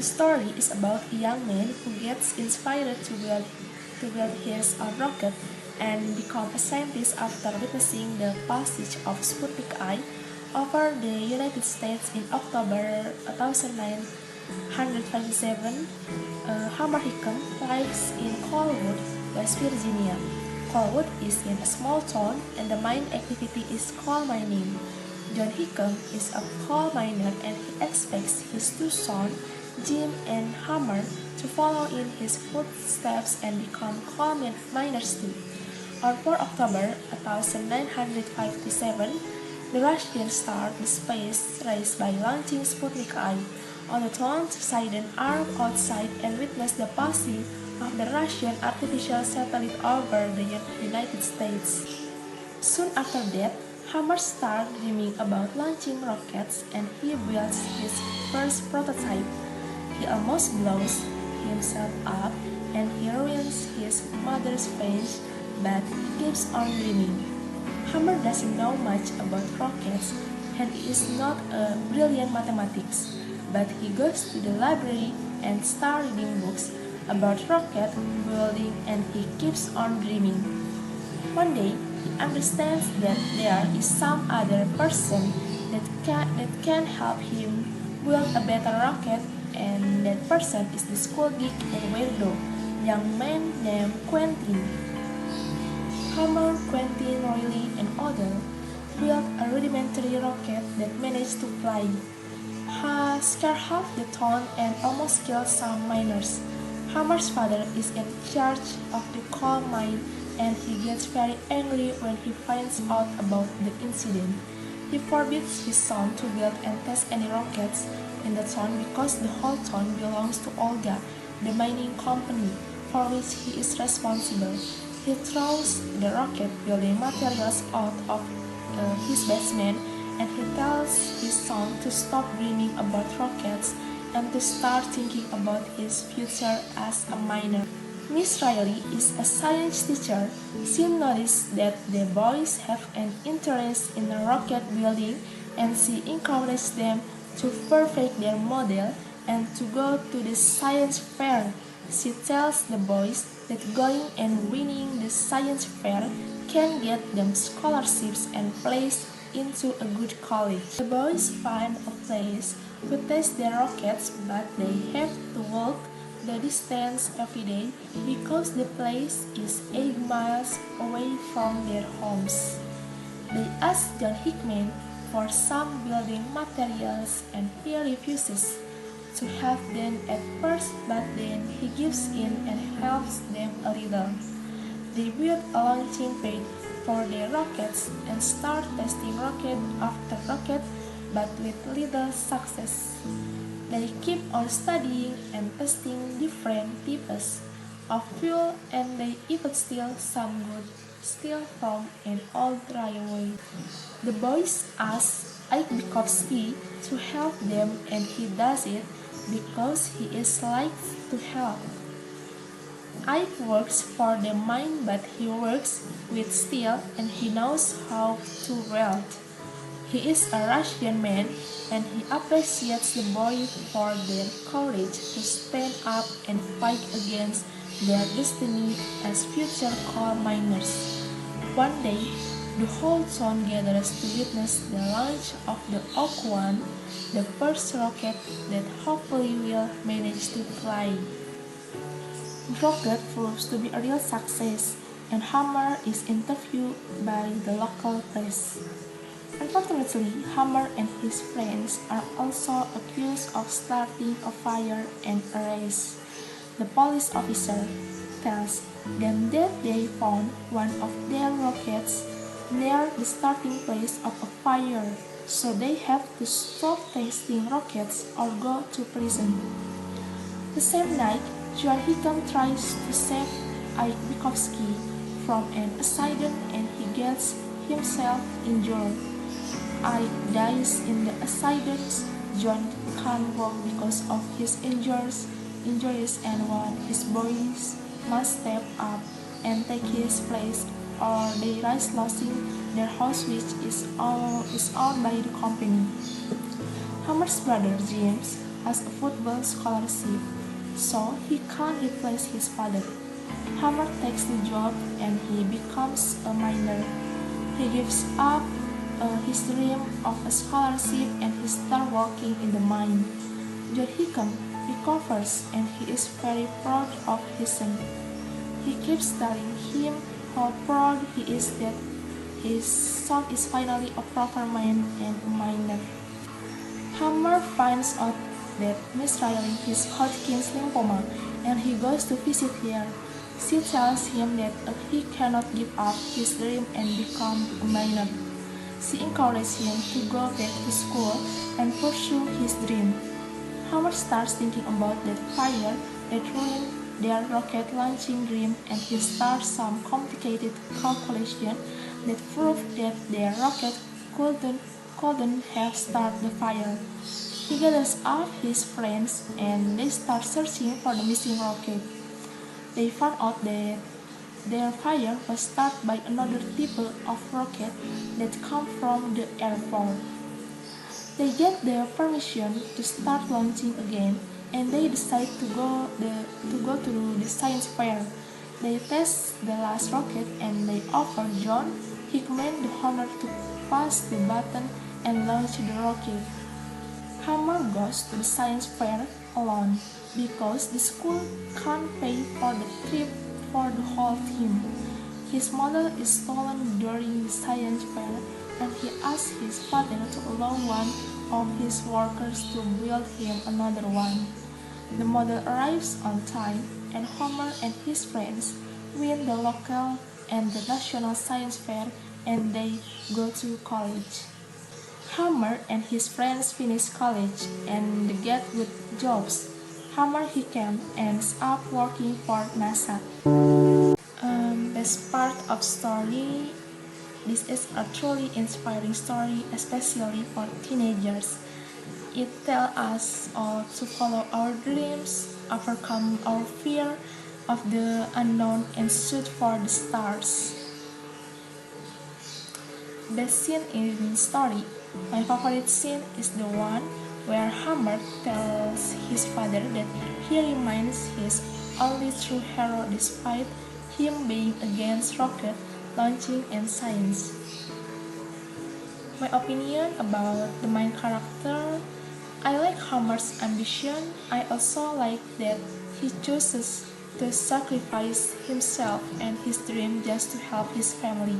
The story is about a young man who gets inspired to build his own rocket and become a scientist after witnessing the passage of Sputnik I over the United States in October 1957. Hammer Hickam lives in Colwood, West Virginia. Colwood is in a small town and the main activity is coal mining. John Hickam is a coal miner and he expects his two sons, Jim and Hammer, to follow in his footsteps and become coal miners too. On 4 October 1957, the Russians start the space race by launching Sputnik I. On the town, citizens are outside and witness the passing of the Russian artificial satellite over the United States. Soon after that, Hammer starts dreaming about launching rockets and he builds his first prototype. He almost blows himself up and he ruins his mother's face, but he keeps on dreaming. Hammer doesn't know much about rockets and he is not a brilliant mathematics, but he goes to the library and starts reading books about rocket building and he keeps on dreaming. One day, he understands that there is some other person that can help him build a better rocket, and that person is the school geek and weirdo young man named Quentin. Hammer, Quentin, Riley, and Odell built a rudimentary rocket that managed to fly, scare half the town, and almost kill some miners. Hammer's father is in charge of the coal mine and he gets very angry when he finds out about the incident. He forbids his son to build and test any rockets in the town because the whole town belongs to Olga, the mining company, for which he is responsible. He throws the rocket building materials out of his basement and he tells his son to stop dreaming about rockets and to start thinking about his future as a miner. Miss Riley is a science teacher. She noticed that the boys have an interest in rocket building and she encouraged them to perfect their model and to go to the science fair. She tells the boys that going and winning the science fair can get them scholarships and place into a good college. The boys find a place to test their rockets, but they have to walk the distance every day because the place is 8 miles away from their homes. They ask John Hickman for some building materials and he refuses to have them at first, but then he gives in and helps them a little. They build a launching pad for their rockets and start testing rocket after rocket, but with little success. They keep on studying and testing different types of fuel and they even steal some good steel from an old railway. The boys ask Ike Bukowski to help them and he does it because he is likes to help. Ike works for the mine but he works with steel and he knows how to weld. He is a Russian man and he appreciates the boys for their courage to stand up and fight against their destiny as future coal miners. One day, the whole town gathers to witness the launch of the Oak One, the first rocket that hopefully will manage to fly. The rocket proves to be a real success and Hammer is interviewed by the local press. Unfortunately, Hammer and his friends are also accused of starting a fire and a race. The police officer tells them that they found one of their rockets near the starting place of a fire, so they have to stop testing rockets or go to prison. The same night, John Hickam tries to save Ike Bukowski from an accident and he gets himself injured. Ike dies in the accident. John can't walk because of his injuries and one his boys must step up and take his place or they risk losing their house which is owned by the company. Hammer's brother James as a football scholarship, so he can't replace his father. Hammer takes the job and he becomes a miner. He gives up his dream of a scholarship and he starts working in the mine. John Hickam recovers and he is very proud of his son. He keeps telling him how proud he is that his son is finally a proper man and a miner. Hammer finds out that Miss Riley has Hodgkin's lymphoma and he goes to visit her. She tells him that he cannot give up his dream and become a miner. She encourages him to go back to school and pursue his dream. Hammer starts thinking about that fire that ruined their rocket launching dream and he starts some complicated calculation that prove that their rocket couldn't have started the fire. He gathers up his friends and they start searching for the missing rocket. They found out that their fire was started by another type of rocket that come from the airport. They get their permission to start launching again and they decide to go to the science fair. They test the last rocket and they offer John Hickman the honor to pass the button and launch the rocket. Hammer goes to the science fair alone because the school can't pay for the trip for the whole team. His model is stolen during the science fair and he asks his father to allow one of his workers to build him another one. The model arrives on time and Homer and his friends win the local and the national science fair and they go to college. Hammer and his friends finish college and they get good jobs. Hammer Hickam ends up working for NASA. Best part of story, this is a truly inspiring story, especially for teenagers. It tells us all to follow our dreams, overcome our fear of the unknown, and shoot for the stars. Best scene in story. My favorite scene is the one where Hammer tells his father that he remains his only true hero despite him being against rocket launching and science. My opinion about the main character, I like Hammer's ambition. I also like that he chooses to sacrifice himself and his dream just to help his family.